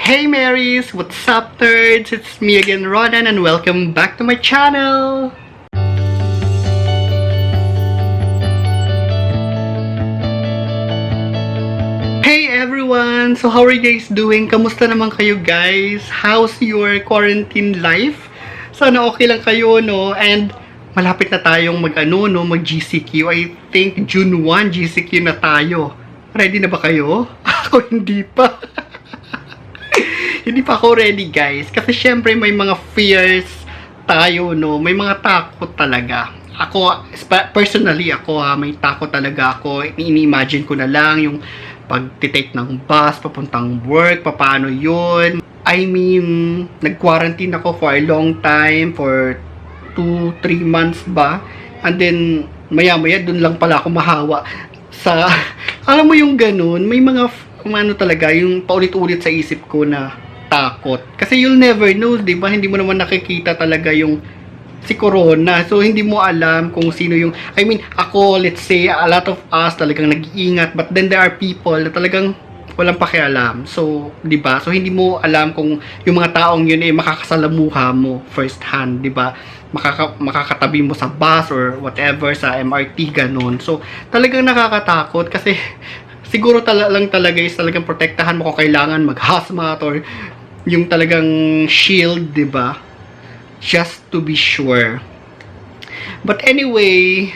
Hey Marys! What's up nerds? It's me again Ronan and welcome back to my channel! Hey everyone! So how are you guys doing? Kamusta naman kayo guys? How's your quarantine life? Sana okay lang kayo no? And malapit na tayong mag GCQ. I think June 1 GCQ na tayo. Ready na ba kayo? Ako hindi pa. Hindi pa ako ready guys kasi syempre may mga fears tayo no, may mga takot talaga. Ako personally may takot talaga ako. Ini-imagine ko na lang yung pag-take ng bus papuntang work, paano yun. I mean, nag-quarantine ako for a long time, for 2-3 months ba, and then maya-maya dun lang pala ako mahawa sa alam mo yung ganun, may mga talaga yung paulit-ulit sa isip ko na takot. Kasi you'll never know, di ba? Hindi mo naman nakikita talaga yung si Corona. So, hindi mo alam kung sino yung... I mean, ako, let's say, a lot of us talagang nag-iingat. But then there are people na talagang walang pakialam. So, di ba? So, hindi mo alam kung yung mga taong yun makakasalamuha mo first hand, di ba? Makakatabi mo sa bus or whatever, sa MRT, ganun. So, talagang nakakatakot kasi siguro lang talaga is talagang protektahan mo kung kailangan mag-hazmat or yung talagang shield, 'di ba? Just to be sure. But anyway,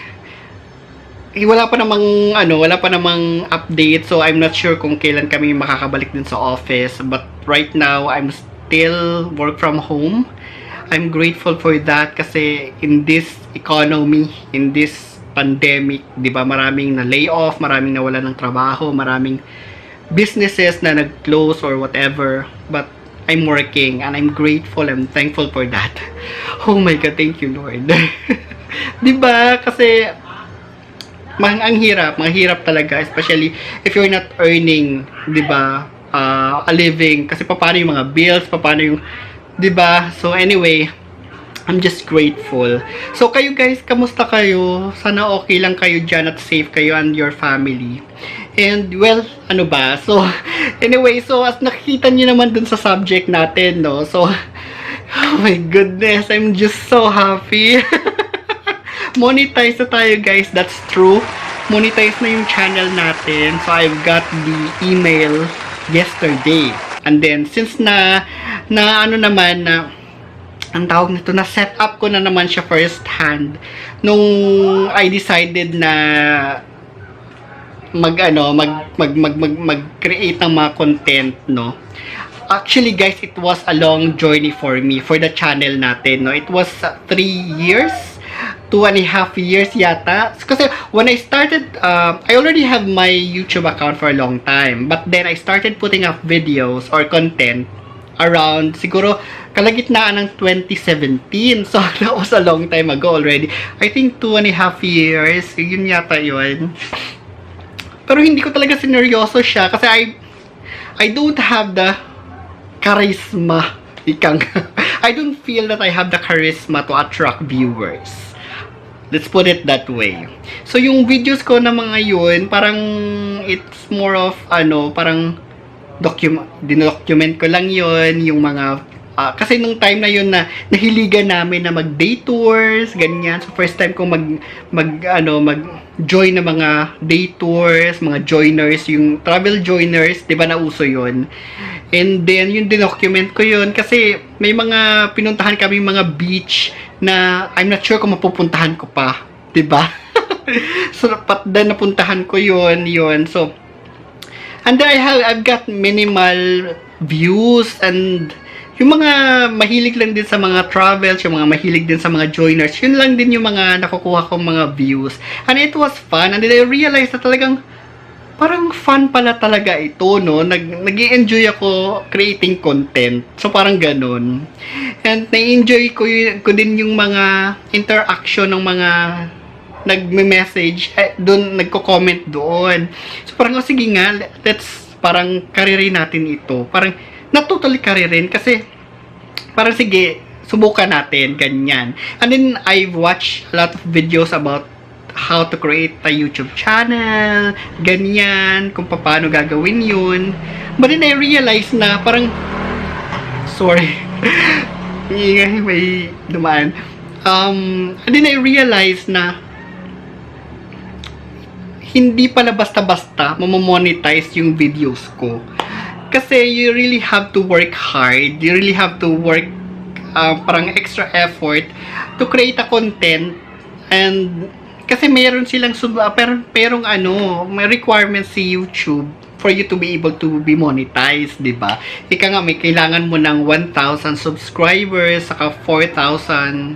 wala pa namang update, so I'm not sure kung kailan kami makakabalik din sa office. But right now, I'm still work from home. I'm grateful for that kasi in this economy, in this pandemic, 'di ba? Maraming na layoff, maraming nawalan ng trabaho, maraming businesses na nag-close or whatever. But I'm working and I'm grateful and thankful for that. Oh my God, thank you Lord. 'Di ba? Kasi ang hirap talaga, especially if you're not earning, 'di ba? A living kasi paano yung mga bills, paano yung 'di ba? So anyway, I'm just grateful. So kayo guys, kamusta kayo? Sana okay lang kayo dyan at safe kayo and your family. And well, ano ba? So anyway, so as nakikita niyo naman dun sa subject natin, no? So oh my goodness, I'm just so happy. Monetize na tayo guys, that's true. Monetize na yung channel natin. So I've got the email yesterday. And then since na ang tawag nito, na set up ko na naman siya first hand nung I decided na mag-create ng mga content, no. Actually guys, it was a long journey for me, for the channel natin, no. It was 3 years, 2.5 years yata. Kasi when I started, I already have my YouTube account for a long time, but then I started putting up videos or content around siguro kalagitnaan ng 2017. So that was a long time ago already. I think 2.5 years, yun yata yun. Pero hindi ko talaga sineryoso siya kasi I don't have the charisma. I don't feel that I have the charisma to attract viewers. Let's put it that way. So yung videos ko na mga yun, parang it's more of parang dinocument ko lang yun, yung mga kasi nung time na yun na nahiligan namin na mag-day tours, ganyan. So first time ko mag-join na mga day tours, mga joiners, yung travel joiners, 'di ba nauso yun? And then yung dinocument ko yun kasi may mga pinuntahan kami mga beach na I'm not sure kung mapupuntahan ko pa, 'di ba? So then napuntahan ko yun. So and then I've got minimal views, and yung mga mahilig lang din sa mga travels, yung mga mahilig din sa mga joiners, yun lang din yung mga nakukuha kong mga views. And it was fun, and then I realized na talagang parang fun pala talaga ito, no? Nag-i-enjoy ako creating content. So parang ganun. And na-enjoy ko din yung mga interaction ng mga nagme-message, doon, nagko-comment doon. So parang, sige nga, let's parang karirin natin ito. Parang, totally karirin kasi parang sige, subukan natin, ganyan. And then, I've watched a lot of videos about how to create a YouTube channel, ganyan, kung paano gagawin yun. But then I realized na parang Sorry. Ingay, may dumaan. And then I realized na hindi pala basta-basta mamamonetize yung videos ko. Kasi you really have to work hard. You really have to work parang extra effort to create a content. And kasi meron silang perong may requirements si YouTube for you to be able to be monetized, di ba? Ika nga, may kailangan mo ng 1,000 subscribers, saka 4,000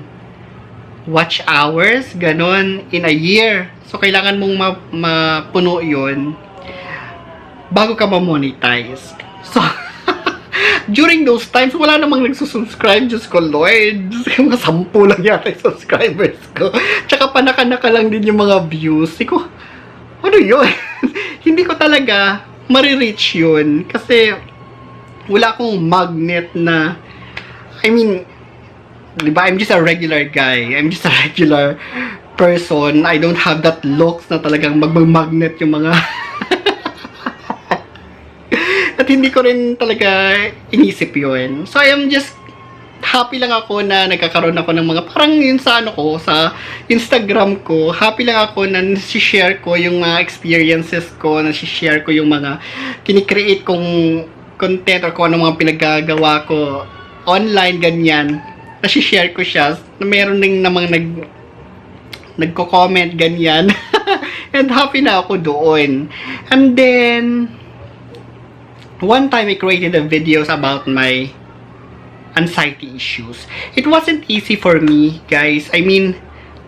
watch hours, ganon, in a year. So, kailangan mong mapuno yun bago ka ma-monetize. So, during those times, wala namang nagsusubscribe. Diyos ko, Lord. Mga 10 lang yata yung subscribers ko. Tsaka panaka-naka lang din yung mga views. Ko, ano yun? Hindi ko talaga marireach yun. Kasi, wala akong magnet na, I mean, diba, I'm just a regular guy. I'm just a regular person. I don't have that looks na talagang magmagnet yung mga at hindi ko rin talaga inisip yun. So, I am just happy lang ako na nagkakaroon ako ng mga parang yun sa sa Instagram ko. Happy lang ako na nasi-share ko yung mga experiences ko, nasi-share ko yung mga kinikreate kong content or kung ano mga pinaggagawa ko online, ganyan. Nasi-share ko siya na meron ding namang nagko-comment, ganyan. And happy na ako doon. And then one time I created a videos about my anxiety issues. It wasn't easy for me, guys. I mean,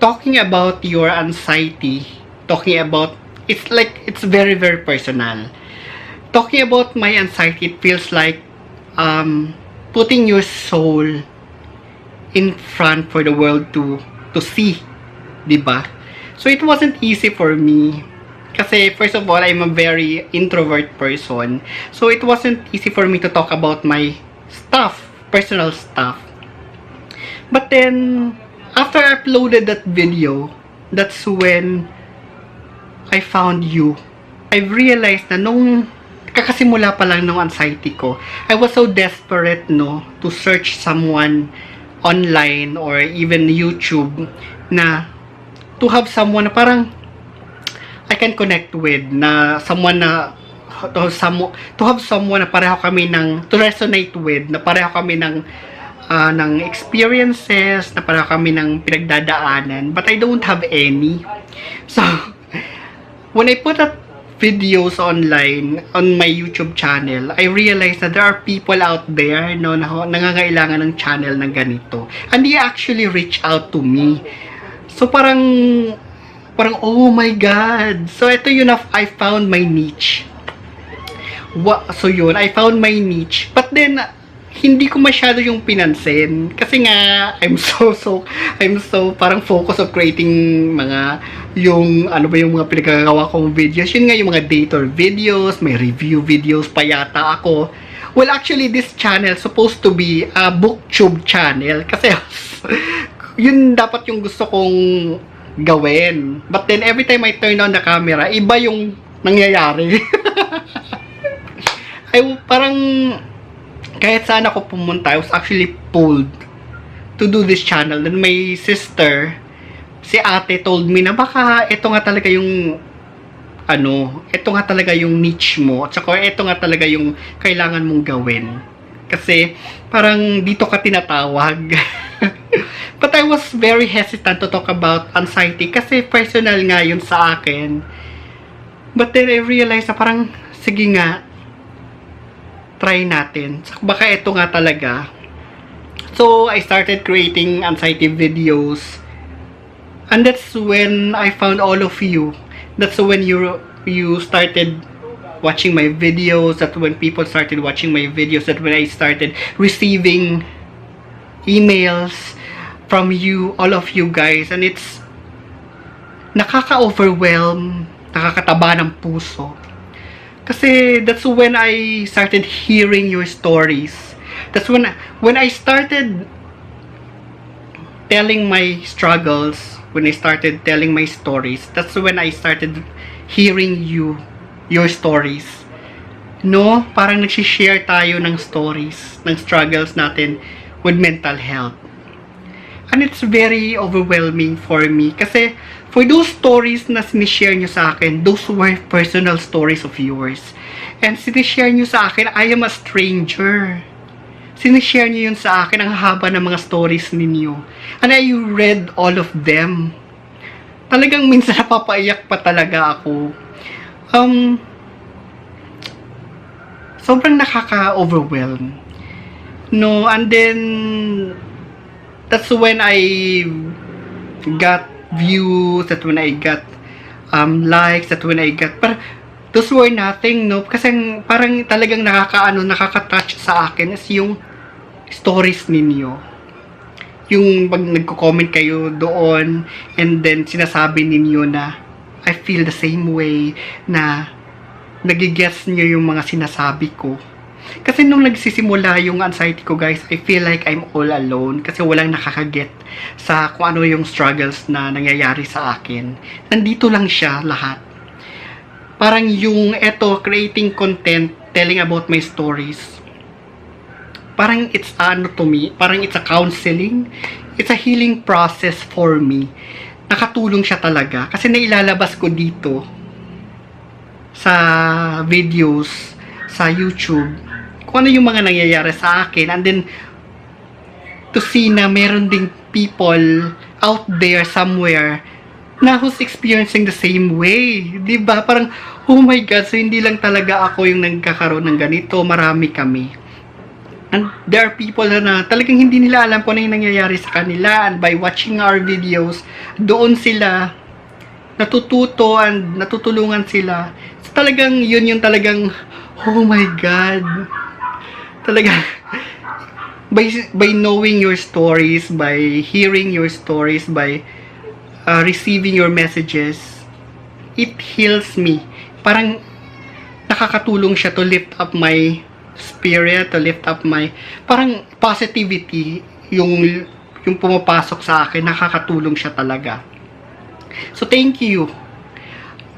talking about your anxiety, it's very, very personal. Talking about my anxiety, it feels like putting your soul in front for the world to see, diba? So it wasn't easy for me. Kasi, first of all, I'm a very introvert person. So, it wasn't easy for me to talk about my stuff, personal stuff. But then, after I uploaded that video, that's when I found you. I realized na nung kakasimula pa lang ng anxiety ko, I was so desperate, to search someone online or even YouTube na to have someone na parang I can connect with, na someone na to have someone na pareho kami to resonate with, na pareho kami ng experiences, na pareho kami ng pinagdadaanan, but I don't have any. So, when I put up videos online on my YouTube channel, I realized that there are people out there, na nangangailangan ng channel na ganito. And they actually reach out to me. So, parang, oh my God. So, ito yun, I found my niche. So, yun, I found my niche. But then, hindi ko masyado yung pinansin. Kasi nga, I'm so parang focus of creating yung mga pinagagawa kong videos. Yun nga, yung mga dator videos, may review videos pa yata ako. Well, actually, this channel supposed to be a booktube channel. Kasi, yun dapat yung gusto kong gawin. But then, every time I turn on the camera, iba yung nangyayari. Parang, kahit saan ako pumunta, I was actually pulled to do this channel. Then, my sister, si ate, told me na baka ito nga talaga yung ito nga talaga yung niche mo. At saka, ito nga talaga yung kailangan mong gawin. Kasi, parang dito ka tinatawag. But I was very hesitant to talk about anxiety kasi personal nga yun sa akin. But then I realized na parang, sige nga, try natin. Baka ito nga talaga. So, I started creating anxiety videos. And that's when I found all of you. That's when you started watching my videos. That's when people started watching my videos. That's when I started receiving emails from you, all of you guys, and it's nakaka-overwhelm, nakakataba ng puso. Kasi that's when I started hearing your stories. That's when I started telling my struggles, when I started telling my stories, that's when I started hearing your stories. no? Parang nagsishare tayo ng stories, ng struggles natin with mental health. And it's very overwhelming for me kasi for those stories na sinishare nyo sa akin, those were personal stories of yours. And sinishare nyo sa akin, I am a stranger. Sinishare nyo yun sa akin, ang haba ng mga stories ninyo. And I read all of them. Talagang minsan napapaiyak pa talaga ako. Sobrang nakaka-overwhelm. No, and then that's when I got views, that when I got likes, that when I got, pero those were nothing, no? Kasi parang talagang nakaka-touch sa akin is yung stories ninyo. Yung pag nagko-comment kayo doon, and then sinasabi ninyo na I feel the same way, na nagigets nyo yung mga sinasabi ko. Kasi nung nagsisimula yung anxiety ko, guys, I feel like I'm all alone kasi walang nakakaget sa kung ano yung struggles na nangyayari sa akin. Nandito lang siya lahat. Parang yung creating content, telling about my stories, parang it's to me, parang it's a counseling, it's a healing process for me. Nakatulong siya talaga kasi nailalabas ko dito sa videos sa YouTube kung ano yung mga nangyayari sa akin, and then to see na meron ding people out there somewhere na who's experiencing the same way, diba? Parang, oh my God, so hindi lang talaga ako yung nagkakaroon ng ganito, marami kami. And there are people na talagang hindi nila alam kung ano yung nangyayari sa kanila, and by watching our videos, doon sila natututo and natutulungan sila. So talagang yun yung talagang, oh my God, talagang by knowing your stories, by hearing your stories, by receiving your messages, it heals me. Parang nakakatulong siya to lift up my spirit, to lift up my, parang positivity yung pumapasok sa akin, nakakatulong siya talaga. So thank you.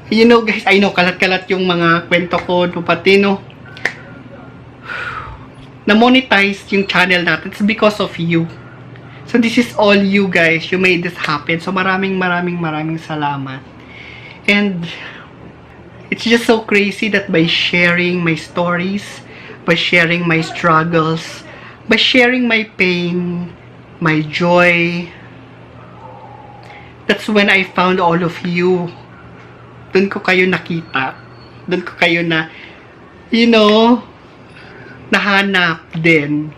You know guys, I know kalat-kalat yung mga kwento ko, pati no, na monetize yung channel natin. It's because of you. So this is all you guys. You made this happen. So maraming salamat. And it's just so crazy that by sharing my stories, by sharing my struggles, by sharing my pain, my joy, that's when I found all of you. Doon ko kayo nakita. Doon ko kayo na, you know, nahanap din.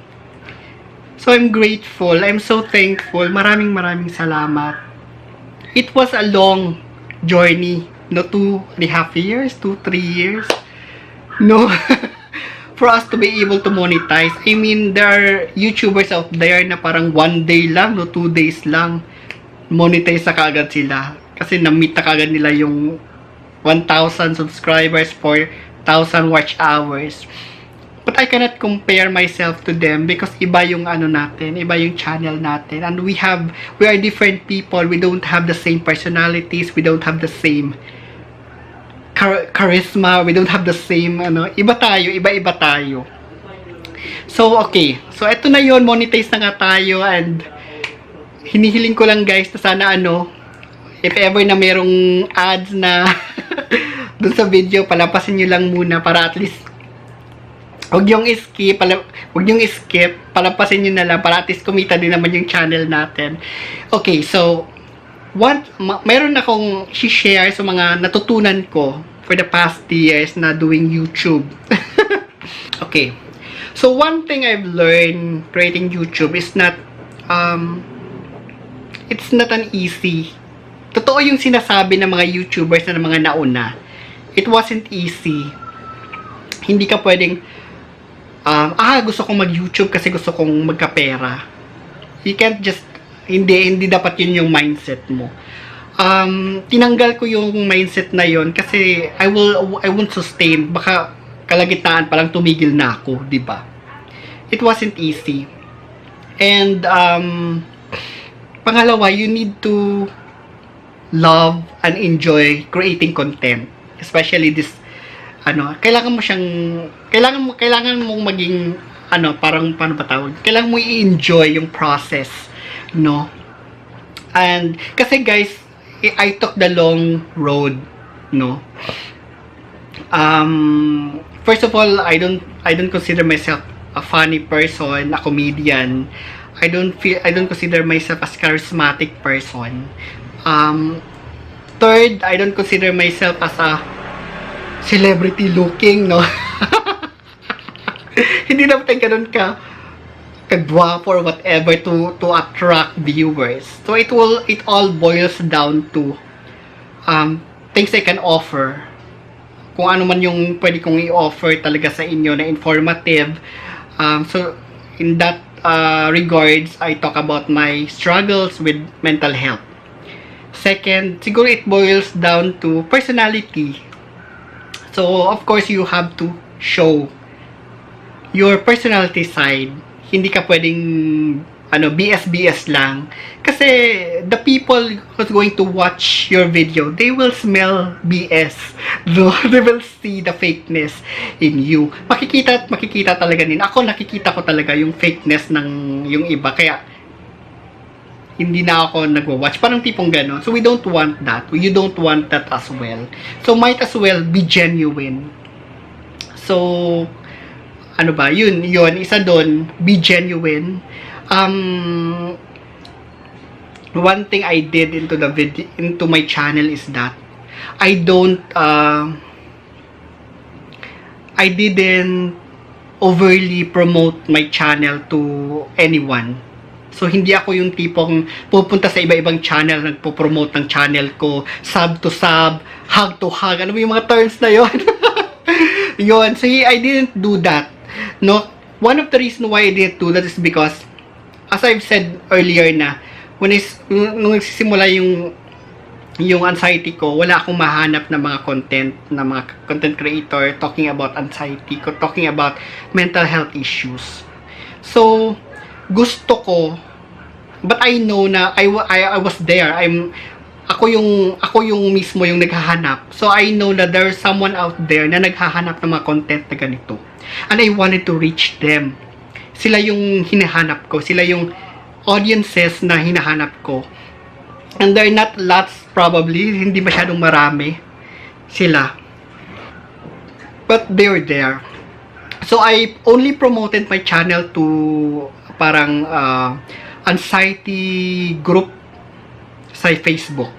So I'm grateful. I'm so thankful. Maraming salamat. It was a long journey. No, 2.5 years? 2-3 years? No. For us to be able to monetize. I mean, there are YouTubers out there na parang 1 day lang, no, 2 days lang, monetize na kaagad sila. Kasi na-meet na kaagad nila yung 1,000 subscribers, 4,000 watch hours. But I cannot compare myself to them because iba yung natin, iba yung channel natin, and we are different people. We don't have the same personalities, we don't have the same charisma, we don't have the same iba-iba tayo. So okay, so eto na yon, monetize na nga tayo, and hinihiling ko lang guys na sana if ever na merong ads na dun sa video, palapasin nyo lang muna para at least Huwag yung skip, palampasin nyo na lang para at least kumita din naman yung channel natin. Okay, so meron akong share sa mga natutunan ko for the past years na doing YouTube. Okay. So one thing I've learned creating YouTube is not it's not an easy. Totoo yung sinasabi ng mga YouTubers na mga nauna. It wasn't easy. Hindi ka pwedeng gusto kong mag-YouTube kasi gusto kong magkapera. You can't just, hindi dapat yun yung mindset mo. Tinanggal ko yung mindset na yun kasi I won't sustain. Baka kalagitnaan palang tumigil na ako, di ba? It wasn't easy. And pangalawa, you need to love and enjoy creating content. Especially kailangan mo siyang, kailangan mong maging, parang, paano ba tawag? Kailangan mo i-enjoy yung process, no? And, kasi guys, I took the long road, no? First of all, I don't consider myself a funny person, a comedian. I don't consider myself as charismatic person. Third, I don't consider myself as a celebrity looking, no? Hindi naman tayo ganun kagwapo or whatever to attract viewers. So it all boils down to things I can offer. Kung ano man yung pwede kong i-offer talaga sa inyo na informative. So in that regards, I talk about my struggles with mental health. Second, siguro it boils down to personality. So of course you have to show your personality side. Hindi ka pwedeng BS lang. Kasi the people who's going to watch your video, they will smell BS. No? They will see the fakeness in you. Makikita talaga nila. Ako nakikita ko talaga yung fakeness ng yung iba. Kaya hindi na ako nagwa-watch. Parang tipong gano'n. So we don't want that. You don't want that as well. So might as well be genuine. So yun, isa doon, be genuine. One thing I did into my channel is that I didn't overly promote my channel to anyone. So hindi ako yung tipong pupunta sa iba-ibang channel, nagpo-promote ng channel ko, sub to sub, hug to hug, ano ba yung mga terms na yon? Yun, so I didn't do that. No, one of the reasons why I didn't do that is because, as I've said earlier na, nung nagsisimula yung anxiety ko, wala akong mahanap na mga content creator talking about anxiety, talking about mental health issues. So, gusto ko, but I know na I was there. Ako yung mismo yung naghahanap. So, I know that there's someone out there na naghahanap ng mga content na ganito. And I wanted to reach them. Sila yung hinahanap ko. Sila yung audiences na hinahanap ko. And they're not lots probably. Hindi masyadong marami sila. But they're there. So I only promoted my channel to parang anxiety group sa Facebook.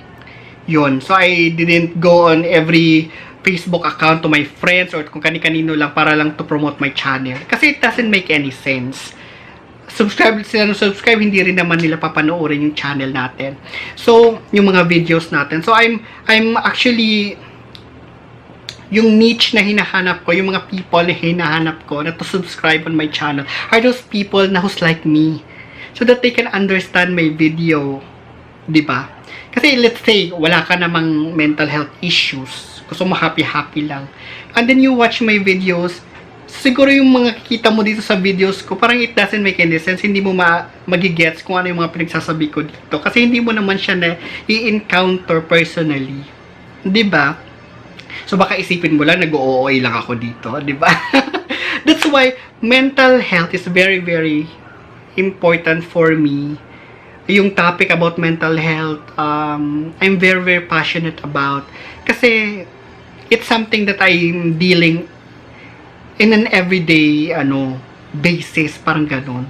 Yun. So I didn't go on every Facebook account to my friends or kung kani-kanino lang para lang to promote my channel. Kasi it doesn't make any sense. Subscribe, hindi rin naman nila papanoorin yung channel natin. So, yung mga videos natin. So, I'm actually, yung niche na hinahanap ko, yung mga people na hinahanap ko na to subscribe on my channel are those people na who's like me. So that they can understand my video. Diba? Kasi let's say, wala ka namang mental health issues. Gusto mo happy-happy lang. And then you watch my videos, siguro yung mga kikita mo dito sa videos ko, parang it doesn't make any sense. Hindi mo magigets kung ano yung mga pinagsasabi ko dito. Kasi hindi mo naman siya na i-encounter personally. Diba? So baka isipin mo lang, nag-OOA lang ako dito. Diba? That's why mental health is very, very important for me. Yung topic about mental health, I'm very, very passionate about. Kasi it's something that I'm dealing in an everyday basis, parang ganun.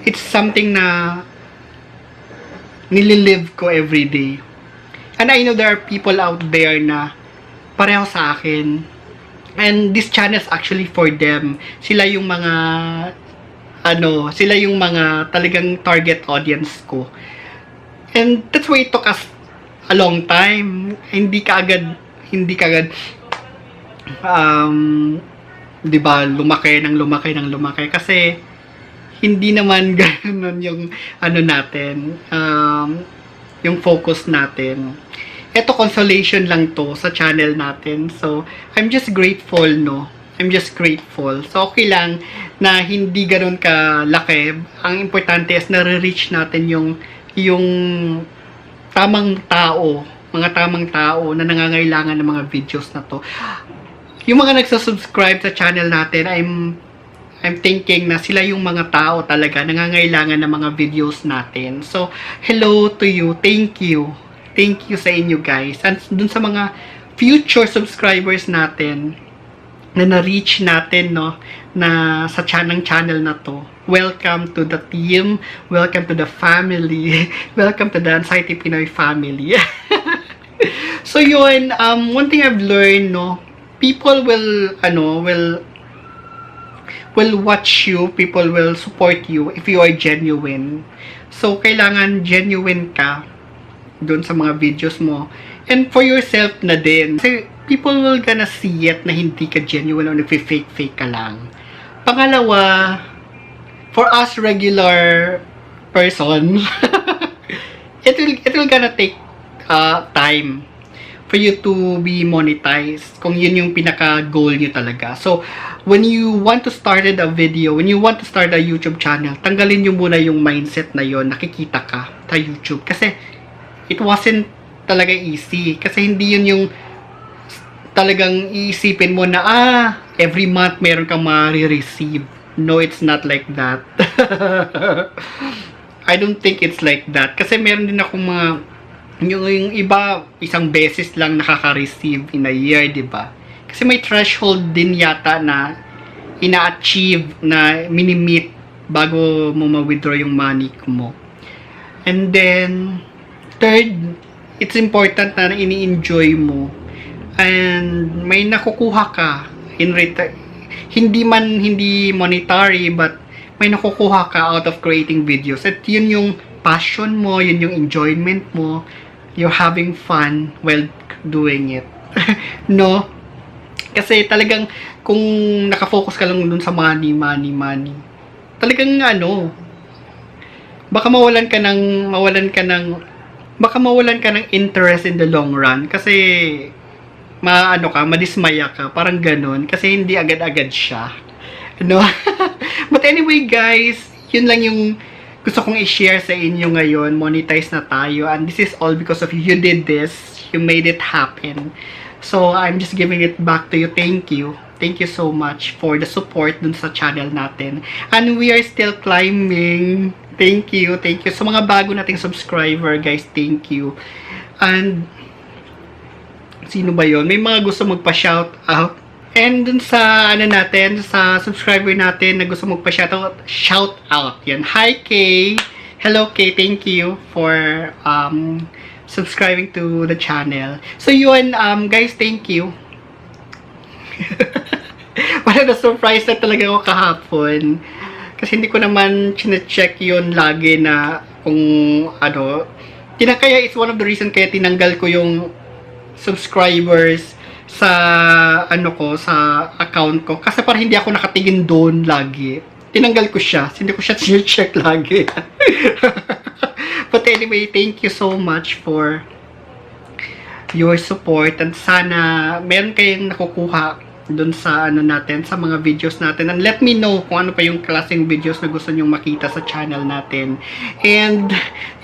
It's something na nililive ko everyday. And I know there are people out there na pareho sa akin. And this channel is actually for them. Sila yung mga talagang target audience ko. And that's why it took us a long time. Hindi kaagad diba, lumaki kasi hindi naman ganoon yung natin, yung focus natin. Ito consolation lang to sa channel natin. So I'm just grateful, no. I'm just grateful. So okay lang na hindi ganoon ka laki. Ang importante is na-reach natin yung tamang tao, mga tamang tao na nangangailangan ng mga videos na to. yung mga nagsusubscribe sa channel natin, I'm thinking na sila yung mga tao talaga nangangailangan ng mga videos natin. So, hello to you. Thank you. Thank you sa inyo guys. And dun sa mga future subscribers natin na na-reach natin, no, na sa channel na to. Welcome to the team. Welcome to the family. Welcome to the Anxiety Pinoy family. So yun, one thing I've learned, no, people will watch you, people will support you if you are genuine. So, kailangan genuine ka doon sa mga videos mo. And for yourself na din. Kasi people will gonna see it na hindi ka genuine o nag-fake ka lang. Pangalawa, for us regular person, it will gonna take time for you to be monetized kung yun yung pinaka-goal nyo talaga. So, when you want to start a video, when you want to start a YouTube channel, tanggalin nyo muna yung mindset na yon, nakikita ka sa YouTube. Kasi, it wasn't talaga easy. Kasi hindi yun yung talagang iisipin mo na, every month meron kang ma-receive. No, it's not like that. I don't think it's like that. Kasi meron din akong mga yung iba, isang beses lang nakaka-receive in a year, di ba? Kasi may threshold din yata na ina-achieve, na mini-meet bago mo ma-withdraw yung money mo. And then, third, it's important na ini-enjoy mo. And may nakukuha ka in return. Hindi monetary, but may nakukuha ka out of creating videos. At yun yung passion mo, yun yung enjoyment mo. You're having fun while doing it. No? Kasi talagang kung nakafocus ka lang dun sa money, talagang baka mawalan ka ng interest in the long run. Kasi madismaya ka, parang ganun. Kasi hindi agad-agad siya. No? But anyway guys, yun lang yung gusto kong i-share sa inyo ngayon. Monetize na tayo. And this is all because of you. You did this. You made it happen. So, I'm just giving it back to you. Thank you. Thank you so much for the support dun sa channel natin. And we are still climbing. Thank you. Thank you. Sa mga bago nating subscriber, guys, thank you. And, sino ba yon? May mga gusto magpa-shout out. And dun sa sa subscriber natin na gusto magpa-shout out. Yan. Hi Kay. Hello Kay. Thank you for subscribing to the channel. So yun, guys, thank you. Wala na surprise na talaga ako kahapon. Kasi hindi ko naman chine-check yun lagi na kung kaya it's one of the reason kaya tinanggal ko yung subscribers sa sa account ko, kasi para hindi ako nakatingin doon lagi. Tinanggal ko siya, hindi ko siya check lagi. But anyway, thank you so much for your support, and sana meron kayong nakukuha doon sa natin, sa mga videos natin, and let me know kung ano pa yung klaseng videos na gusto nyong makita sa channel natin. And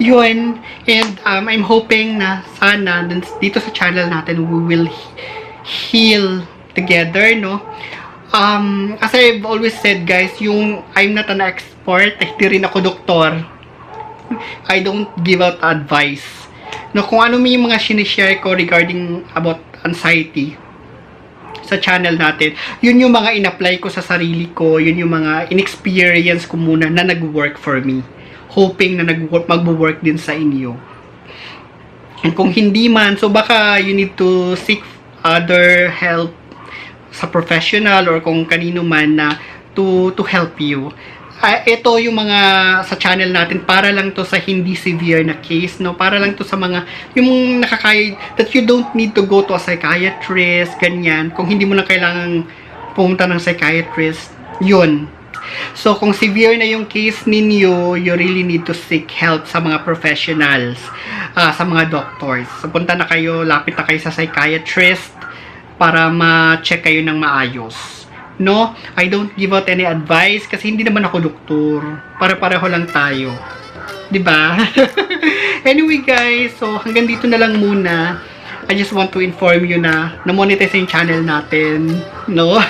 yun, and I'm hoping na sana dito sa channel natin we will heal together, no? As I've always said, guys, yung I'm not an expert, hindi rin ako doktor. I don't give out advice. No, kung ano may mga sinishare ko regarding about anxiety sa channel natin, yun yung mga in-apply ko sa sarili ko, yun yung mga in-experience ko muna na nag-work for me. Hoping na mag-work din sa inyo. And kung hindi man, so baka you need to seek other help sa professional or kung kanino man na to help you. Ito yung mga sa channel natin, para lang to sa hindi severe na case, no? Para lang to sa mga yung nakakaya, that you don't need to go to a psychiatrist, ganyan. Kung hindi mo na kailangang pumunta ng psychiatrist, yun. So, kung severe na yung case ninyo, you really need to seek help sa mga professionals, sa mga doctors. So, punta na kayo, lapit na kayo sa psychiatrist para ma-check kayo ng maayos. No? I don't give out any advice kasi hindi naman ako doktor. Para-pareho lang tayo. 'Di ba? Anyway guys, so hanggang dito na lang muna. I just want to inform you na na-monetize yung channel natin, no?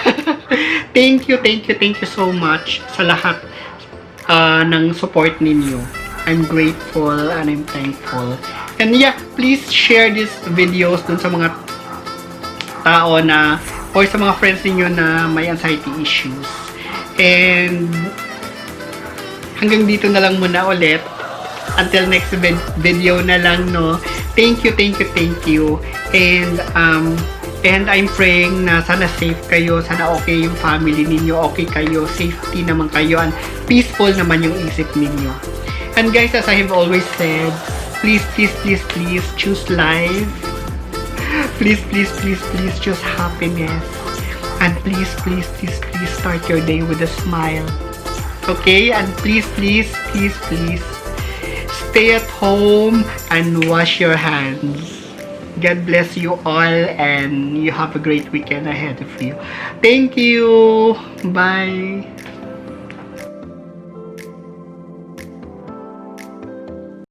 Thank you so much sa lahat ng support ninyo. I'm grateful and I'm thankful. And yeah, please share these videos dun sa mga tao na or sa mga friends ninyo na may anxiety issues. And hanggang dito na lang muna ulit. Until next video na lang, no. Thank you. And I'm praying na sana safe kayo, sana okay yung family ninyo, okay kayo, safety naman kayo, and peaceful naman yung isip ninyo. And guys, as I have always said, please choose life. Please choose happiness. And please start your day with a smile. Okay? And please stay at home and wash your hands. God bless you all and you have a great weekend ahead of you. Thank you. Bye.